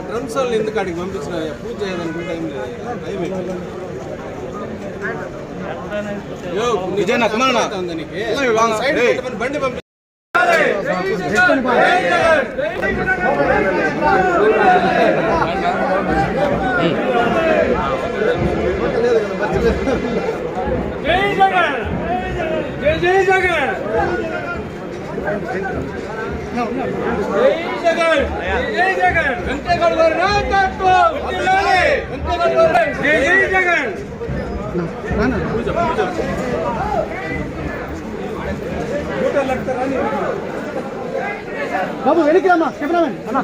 Drums వాళ్ళు ఎందుకు అడిగి పంపించిన పూజ చేయాలనుకుంటే టైం లేదు. బండి పంపి జై జగన్ జై జగన్ వెంకటేగౌడ గారి నాయకత్వం జై జగన్ బాబు వెనక్కి అమ్మా కెమెరామెన్ అన్నా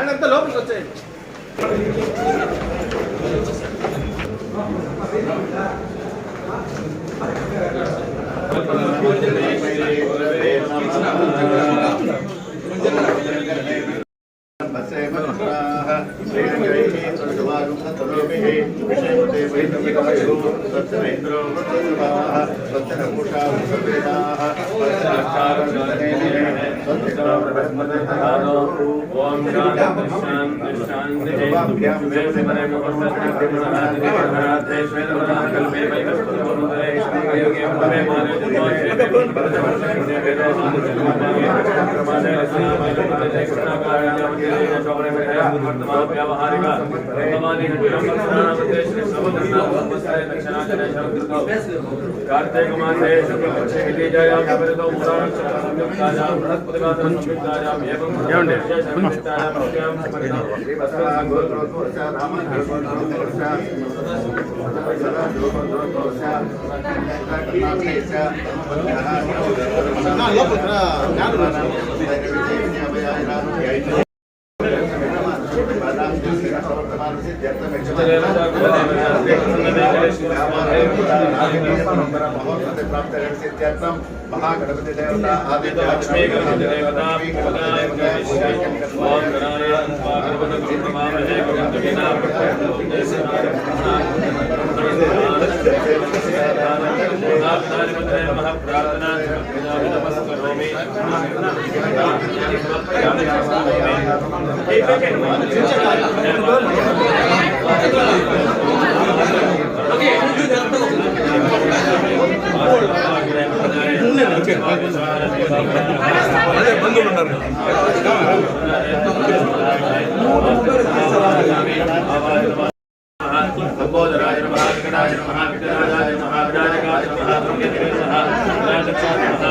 అంతా లోపలికి వచ్చేయండి. कार्तिक मासे शुक्लपक्षे विजयाम विपरीतो मूलाक्षरं संयुक्तायां बृहस्पतिवासरं संयुक्तायां एवं संयुक्तायां प्रत्यां परिणाम श्रीवत्सः गोत्रोत्तरस्य रामः गोत्रोत्तरस्य महागणपति देवता आदि लक्ष्मी गणपति देवता ओम गणानां स्वागतम नमामहे गणपतिना प्रार्थना नमस्करोमि బంధువులు వెంకటాయ నమః విఘ్నరాజాయ నమః వినాయకాయ నమః బ్రహ్మదేవాయ నమః వినాయకాయ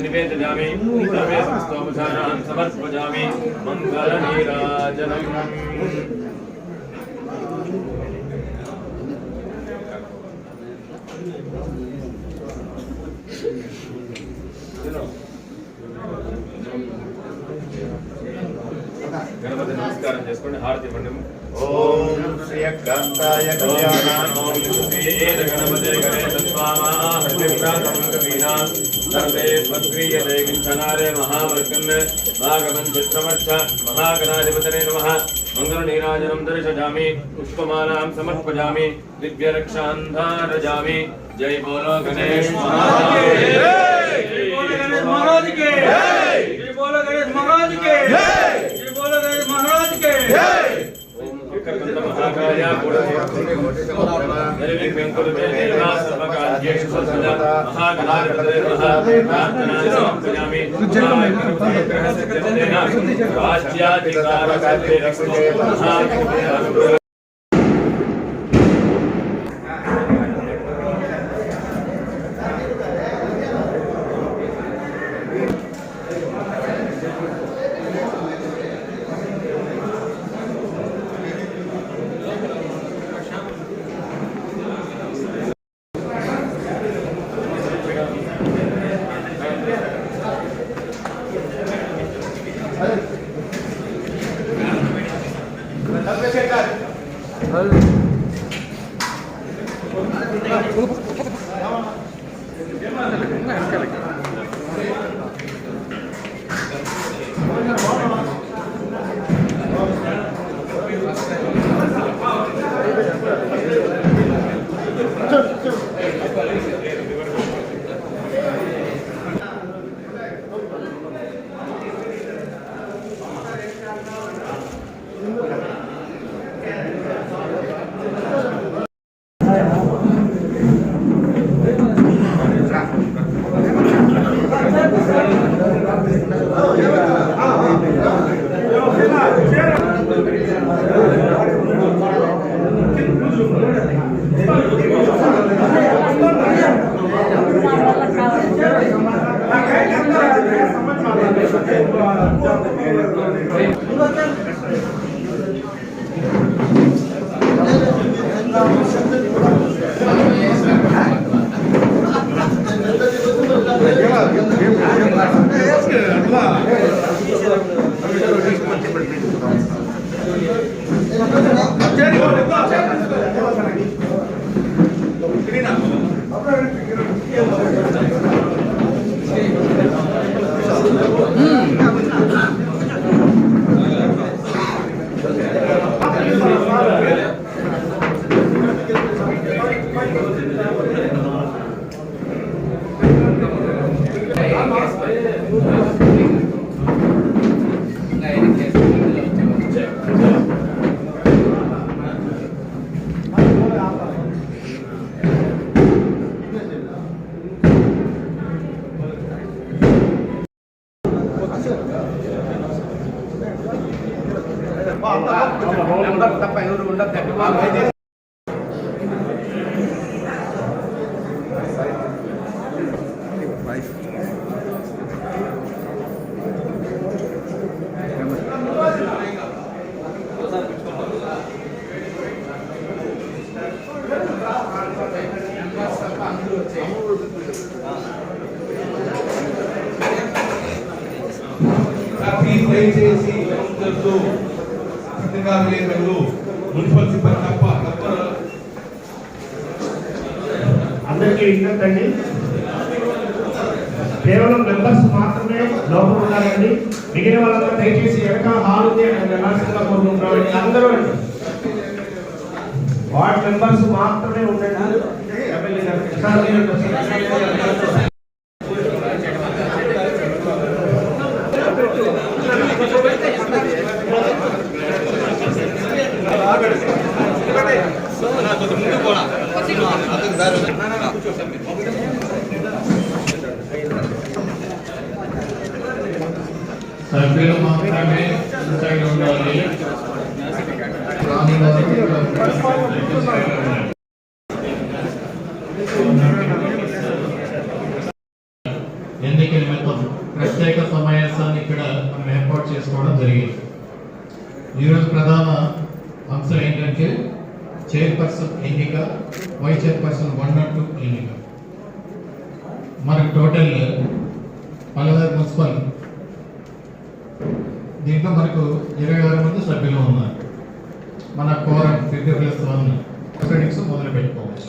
निवेदयामि समर्पयामि मंगलनीराजनम् गणपति नमस्कार हारती मंडम ओम श्री कांताय कल्याणाय ओम श्री गणपते गणेश स्वाहा हरिप्रातम कवीना सर्वे भद्रीयते किंचनारे महावर्गन् भागवन् चित्रमच्छ महागणाधिपतये नमः मंगलनीराजनं दर्शयामि पुष्पमालां समर्पयामि दिव्यरक्षां धारयामि जय बोलो गणेश महाराज की जय बोलो गणेश महाराज की जय बोलो गणेश महाराज के महाकाय దయచేసి మున్సిపల్ సిబ్బంది తప్ప అందరికీ విజ్ఞప్తి, కేవలం మెంబర్స్ మాత్రమే లోపల ఉండాలండి. మిగిలిన వాళ్ళంతా దయచేసి వెనక హాల్ ఉంది అక్కడ వెళ్ళాల్సిందిగా కోరుకుంటున్నామండి. అందరూ వార్డ్ మెంబర్స్ మాత్రమే ఉండండి. ఎమ్మెల్యే గారు సార్, సభ్యులు మాత్రమే సైడ్ ఉండాలి. రాని వారికి ఎన్నికల నిమిత్తం ప్రత్యేక సమావేశాన్ని ఇక్కడ మనం ఏర్పాటు చేసుకోవడం జరిగింది. ఈరోజు ప్రధాన అంశం ఏంటంటే చైర్పర్సన్ ఎన్నిక, వైస్ చైర్పర్సన్ 1 and 2 ఎన్నిక. మనకు టోటల్ పలవేరు మున్సిపల్ దీంట్లో మనకు 26 మంది సభ్యులు ఉన్నారు. మన కోరం 50+1 ప్రొసీడింగ్స్ మొదలు పెట్టుకోవచ్చు.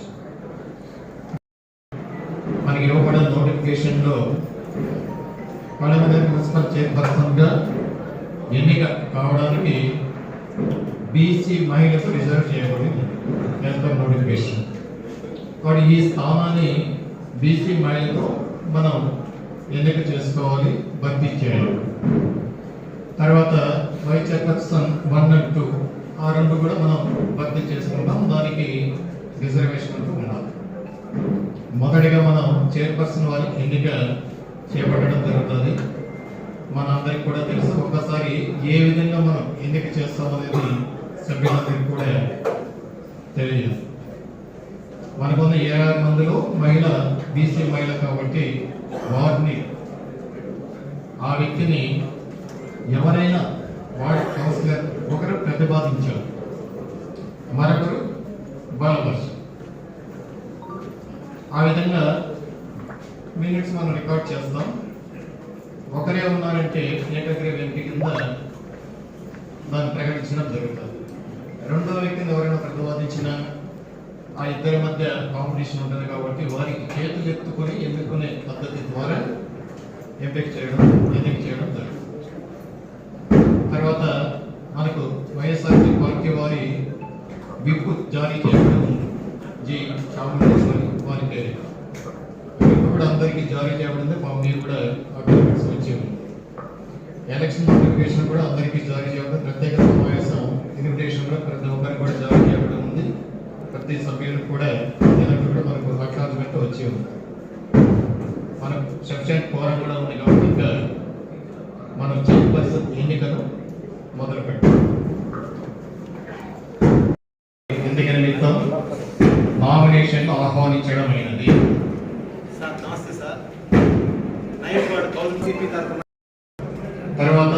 మనకి ఇవ్వబడిన నోటిఫికేషన్లో పలవేరు మున్సిపల్ చైర్పర్సన్గా ఎన్నిక కావడానికి బీసీ మహిళకు రిజర్వ్ చేయబడింది నోటిఫికేషన్. కాబట్టి ఈ స్థానాన్ని బీసీ మహిళతో మనం ఎన్నిక చేసుకోవాలి, భర్తీ చేయాలి. తర్వాత వైస్ చైర్పర్సన్ 1 and 2 ఆ రెండు కూడా మనం భర్తీ చేసుకుంటాం. దానికి రిజర్వేషన్ అంటూ ఉండాలి. మొదటిగా మనం చైర్పర్సన్ వారి ఎన్నిక చేపట్టడం జరుగుతుంది. మనందరికి కూడా తెలుసు. ఒకసారి ఏ విధంగా మనం ఎన్నిక చేస్తామనేది సభ్యులందరికీ కూడా తెలియదు. మనకున్న 26 మందిలో మహిళ బీసీ మహిళ కాబట్టి వారిని ఆ వ్యక్తిని ఎవరైనా వార్డ్ కౌన్సిలర్ ఒకరు ప్రతిపాదించారు, మరొకరు బలపరచు. ఆ విధంగా మినిట్స్ మనం రికార్డ్ చేస్తాం. ఒకరే ఉన్నారంటే ఏకగ్రీవ ఎంపిక కింద దాన్ని ప్రకటించడం జరుగుతుంది. రెండో వ్యక్తిని ఎవరైనా ప్రతిపాదించినా ఆ ఇద్దరి మధ్య కాంపిటీషన్ ఉంటుంది కాబట్టి వారికి చేతులు ఎత్తుకొని ఎన్నుకునే పద్ధతి ద్వారా ఎన్నిక చేయడం జరుగుతుంది. తర్వాత మనకు వైఎస్ఆర్సీ పార్టీ వారి విప్ జారీ చేయడం జి చాముండేశ్వరి వారి పేరు విప్ కూడా అందరికీ జారీ చేయబడింది. మా మీరు కూడా అగ్రిమెంట్స్ వచ్చేవి. ఎలక్షన్ నోటిఫికేషన్ కూడా అందరికీ జారీ చేయడం, ప్రత్యేక సమావేశం ఇన్విటేషన్ కూడా ప్రతి ఒక్కరికి కూడా జారీ చేయబడి ఉంది. ప్రతి సభ్యులకు కూడా కూడా మనకు అక్నాలజ్మెంట్ వచ్చి ఉంది. మనకు సఫిషియెంట్ కోరం కూడా ఉంది కాబట్టి ఇంకా మనం చైర్పర్సన్ ఎన్నికను మొదలు పెట్టాం. ఎన్నిక నిమిత్తం నామినేషన్ ఆహ్వానించడమైనది. తర్వాత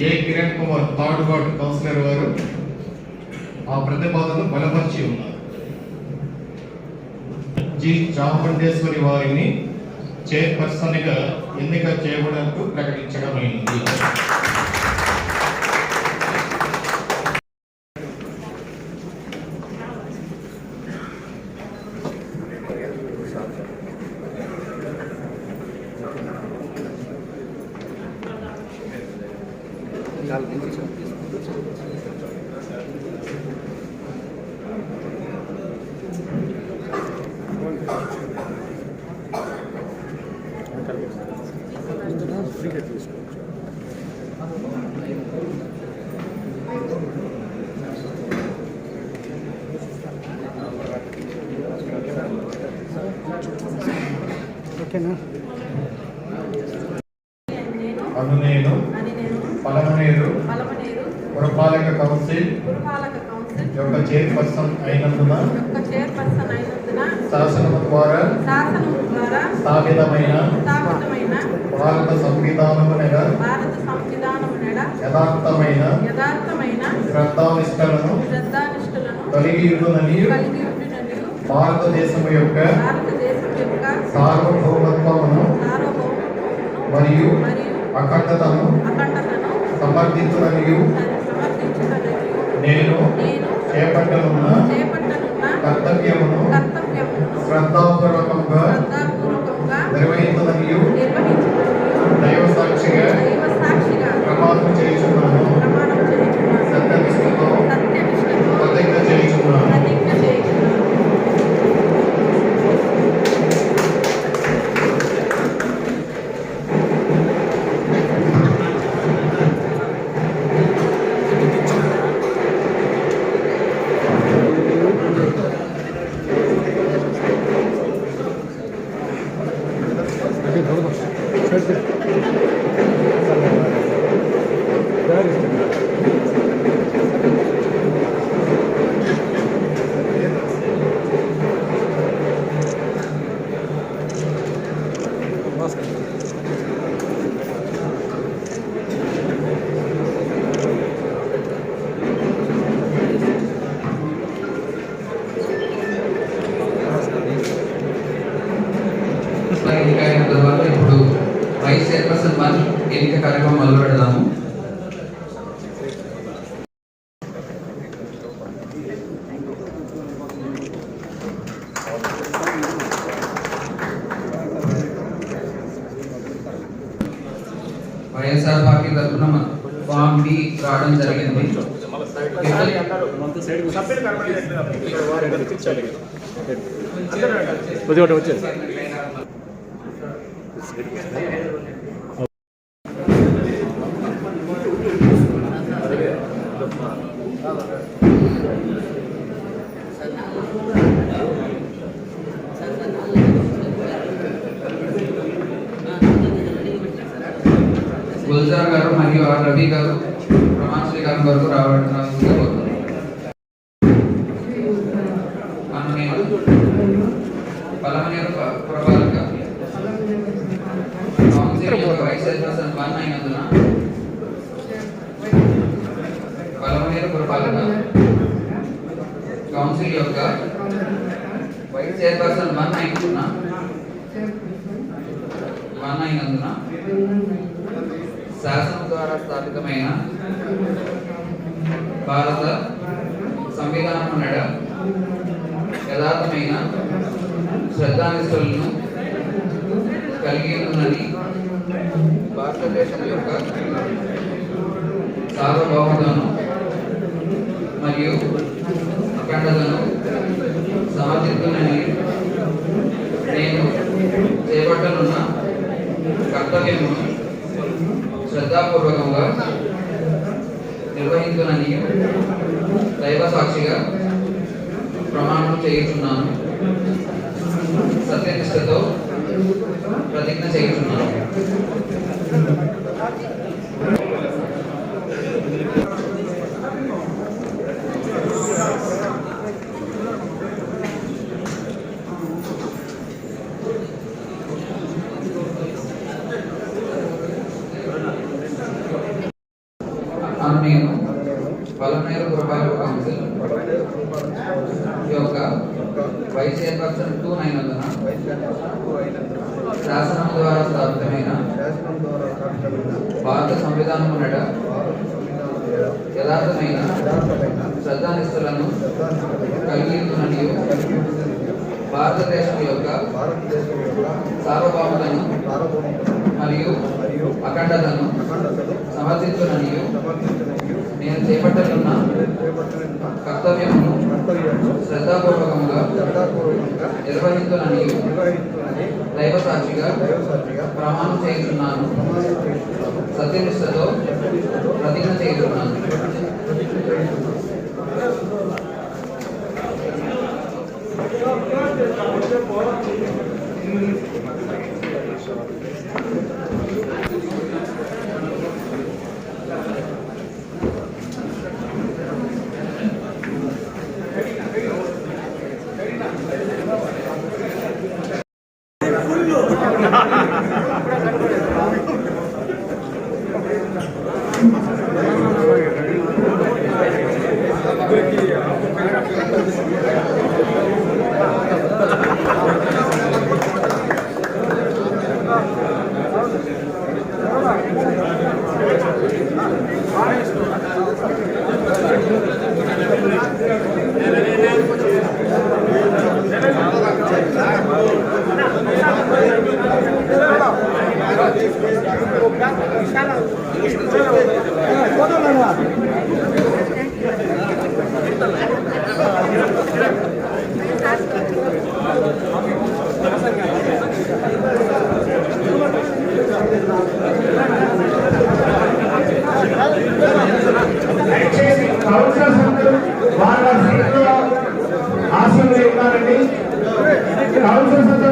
A Kiran Kumar 3rd ward councillor వారు ఆ ప్రతిపాదనను బలపరిచి ఉన్నారు. జి చాముండేశ్వరి వారిని చైర్పర్సన్ గా ఎన్నిక చేయబడటకు ప్రకటించడమైనది. నేను పలమనేరు పురపాలక కౌన్సిల్ యొక్క చైర్పర్సన్ అయినందున శాసనము ద్వారా స్థాపితమైన భారత సంవిధానమునగా యథార్థమైన శ్రద్ధానిష్టలను కలిగి ఉండునని భారతదేశము యొక్క సార్వభౌమత్వమును మరియు అఖండతను సమర్థించుననియు నేను చేపట్టనున్న కర్తవ్యమును శ్రద్ధాపూర్వకంగా నిర్వహించుననియు దైవ సాక్షిగా ప్రమాణం చేయుచున్నాను. సత్యనిష్టతో ప్రతిజ్ఞ చేయుచున్నాను. ఎన్నిక అయిన తర్వాత ఇప్పుడు వైస్ చైర్పర్సన్ వన్ ఎన్నిక కార్యక్రమం మొదలు పెడదాము. వైఎస్ఆర్ పార్టీ తరఫున ఫామ్ బి రావడం జరిగింది. గుల్జారా గారు మరియు ఆర్ రవి గారు ప్రమాణ స్వీకారం వరకు రావాల్సిందిగా కోరుతున్నాను. పలమనేరు పురపాలక కౌన్సిల్ యొక్క వైస్ చైర్పర్సన్ వన్ అయినందున పలమనేరు పురపాలక కౌన్సిల్ యొక్క వైస్ చైర్పర్సన్ వన్ అయినందున శాసనం ద్వారా స్థాపితమైన భారత సంవిధానం నడ యథార్థమైన శ్రద్ధానిష్టలను కలిగి ఉందని భారతదేశం యొక్క సార్వభౌమతను మరియు అఖండతను సమర్థిస్తుందని నేను చేపట్టనున్న కర్తవ్యము శ్రద్ధాపూర్వకంగా నిర్వహించునని దైవ సాక్షిగా ప్రమాణం చేయుచున్నాను. సత్యనిష్టతో ప్రతిజ్ఞ చేయుచున్నాను. నేను పలమనేరు పురపాలక కౌన్సిల్ యొక్క వైస్ చైర్పర్సన్ 2 అయినందున శాసనం ద్వారా స్థాపితమైన భారత సంవిధానం నడ యథార్థమైన శ్రద్ధానిష్టలను కలిగి ఉందని భారతదేశం యొక్క సార్వభౌమతను మరియు అఖండతను సమర్థించునని నేను చేపట్టనున్న కర్తవ్యమును శ్రద్ధాపూర్వకంగా నిర్వహించునని దైవ సాక్షిగా ప్రమాణం చేయుచున్నాను. సత్యనిష్టతో ప్రతిజ్ఞ చేయుచున్నాను.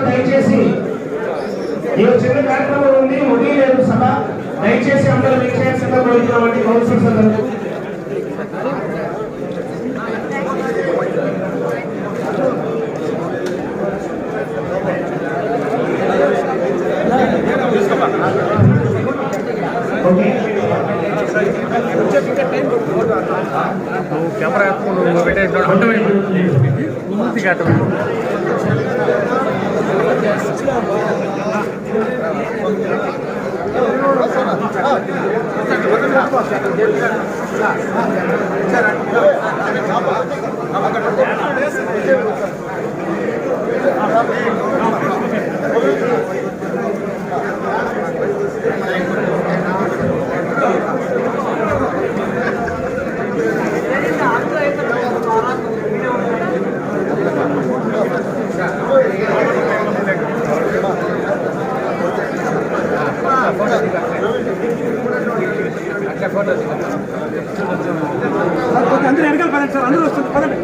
దయచేసి ఈ చిన్న కార్యక్రమం ఉంది, ముగియలేదు సభ. దయచేసి అందరూ విచ్చేయాల్సిందిగా కోరుతున్నామండి కౌన్సిలర్స్ అందరూ. कैमरा मूर्ति అందరూ వెనకాల పదండి సార్, అందరూ వస్తుంది పదండి.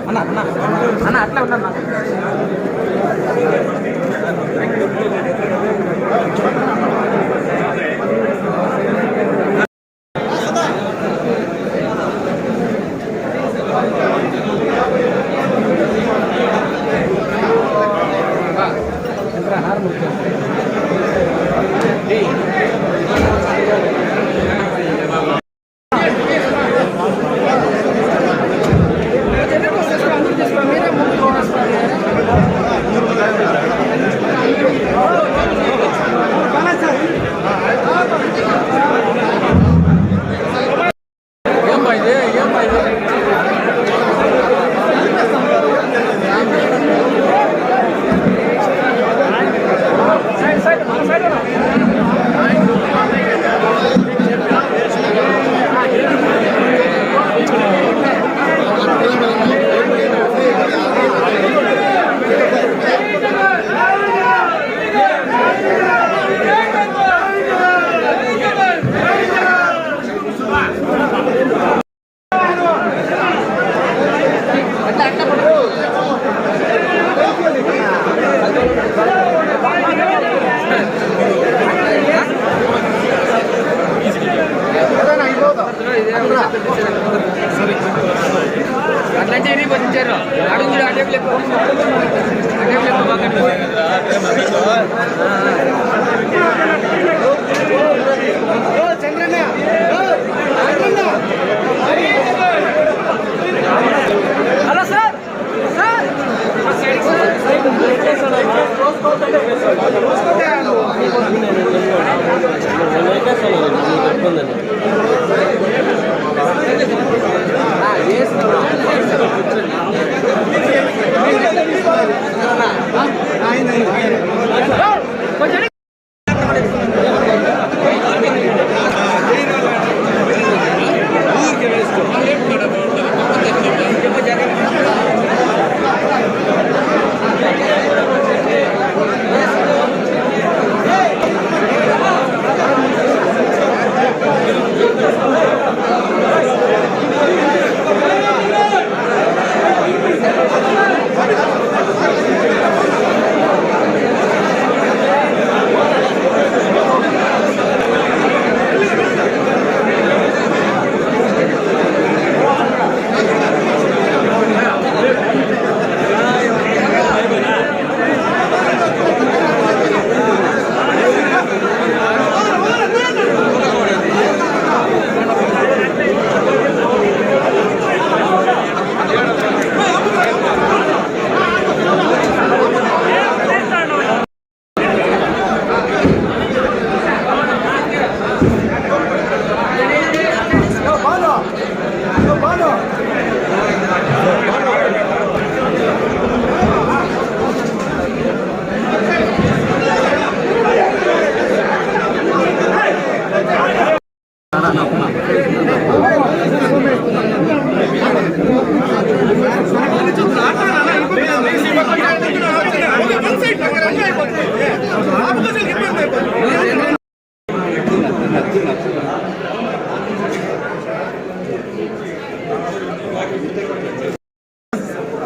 అన్న అట్లా ఉన్నా అట్లాంటి వచ్చారు అడుగు అటేపు లేపు హలో సార్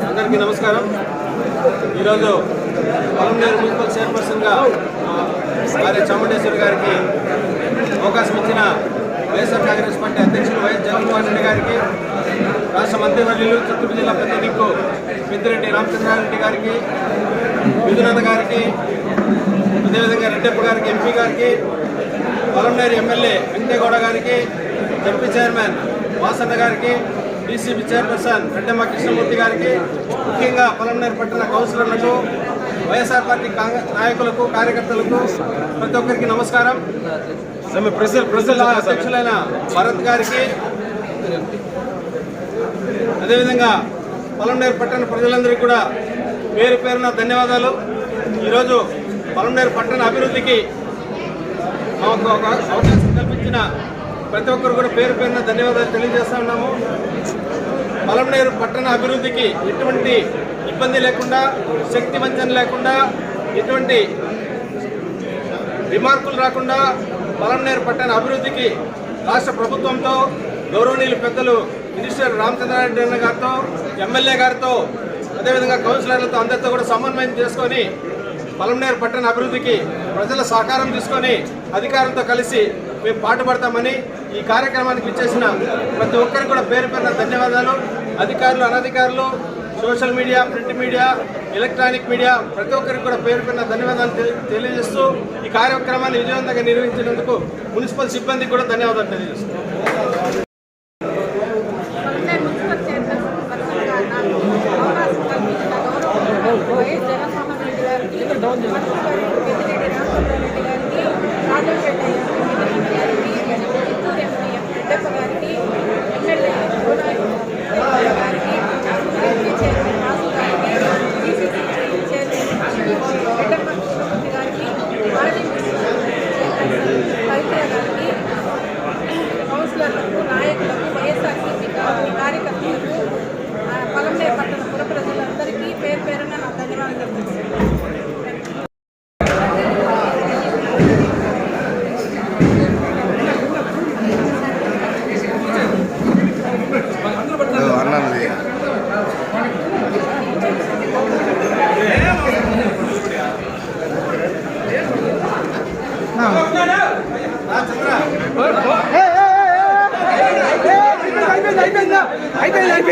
అందరికీ నమస్కారం. ఈరోజు పొలంనేరు మున్సిపల్ చైర్పర్సన్గా వారి చాముండేశ్వరి గారికి అవకాశం ఇచ్చిన వైఎస్ఆర్ కాంగ్రెస్ పార్టీ అధ్యక్షులు వైఎస్ జగన్మోహన్ రెడ్డి గారికి, రాష్ట్ర మంత్రివర్యులు చిత్తూరు జిల్లా పెద్ద దిక్కు పెద్దిరెడ్డి రామచంద్రారెడ్డి గారికి, విధునంద గారికి, అదేవిధంగా రెడ్డప్ప గారికి, ఎంపీ గారికి, పొలంనేరు ఎమ్మెల్యే వెంకటేగౌడ గారికి, డిప్యూటీ చైర్మన్ వాసన్న గారికి, డీసీబీ చైర్పర్సన్ రెడ్డమ్మ కృష్ణమూర్తి గారికి, ముఖ్యంగా పొలంనేరు పట్టణ కౌన్సిలర్లకు, వైఎస్ఆర్ పార్టీ నాయకులకు, కార్యకర్తలకు ప్రతి ఒక్కరికి నమస్కారం. అధ్యక్షులైన భరత్ గారికి, అదేవిధంగా పొలంనేరు పట్టణ ప్రజలందరికీ కూడా పేరు పేరున ధన్యవాదాలు. ఈరోజు పొలంనేరు పట్టణ అభివృద్ధికి మాకు ఒక అవకాశం కల్పించిన ప్రతి ఒక్కరు కూడా పేరు పేరున ధన్యవాదాలు తెలియజేస్తా ఉన్నాము. పొలంనేరు పట్టణ అభివృద్ధికి ఎటువంటి ఇబ్బంది లేకుండా, శక్తి వంచన లేకుండా, ఎటువంటి రిమార్కులు రాకుండా పొలంనేరు పట్టణ అభివృద్ధికి రాష్ట్ర ప్రభుత్వంతో, గౌరవనీయులు పెద్దలు మినిస్టర్ రామచంద్రారెడ్డి అన్న గారితో, ఎమ్మెల్యే గారితో, అదేవిధంగా కౌన్సిలర్లతో అందరితో కూడా సమన్వయం చేసుకొని పొలంనేరు పట్టణ అభివృద్ధికి ప్రజల సహకారం తీసుకొని అధికారులతో కలిసి మేము పాటుపడతామని ఈ కార్యక్రమానికి ఇచ్చేసిన ప్రతి ఒక్కరికి కూడా పేరు పేరున ధన్యవాదాలు. అధికారులు, అనధికారులు, social media, print media, electronic media ప్రతి ఒక్కరికి కూడా పేరు పేరున ధన్యవాదాలు తెలియజేస్తూ ఈ కార్యక్రమాన్ని విజయవంతంగా నిర్వహించినందుకు మున్సిపల్ సిబ్బందికి కూడా ధన్యవాదాలు తెలియజేస్తున్నాం. కౌన్సిలర్లకు, నాయకులకు, వైఎస్ఆర్సీపీ కార్యకర్తలకు, పొలంనేరు పట్టణ పుర ప్రజలందరికీ పేరు పేరున నా ధన్యవాదాలు తెలుపుతున్నాను. అయిపోయింది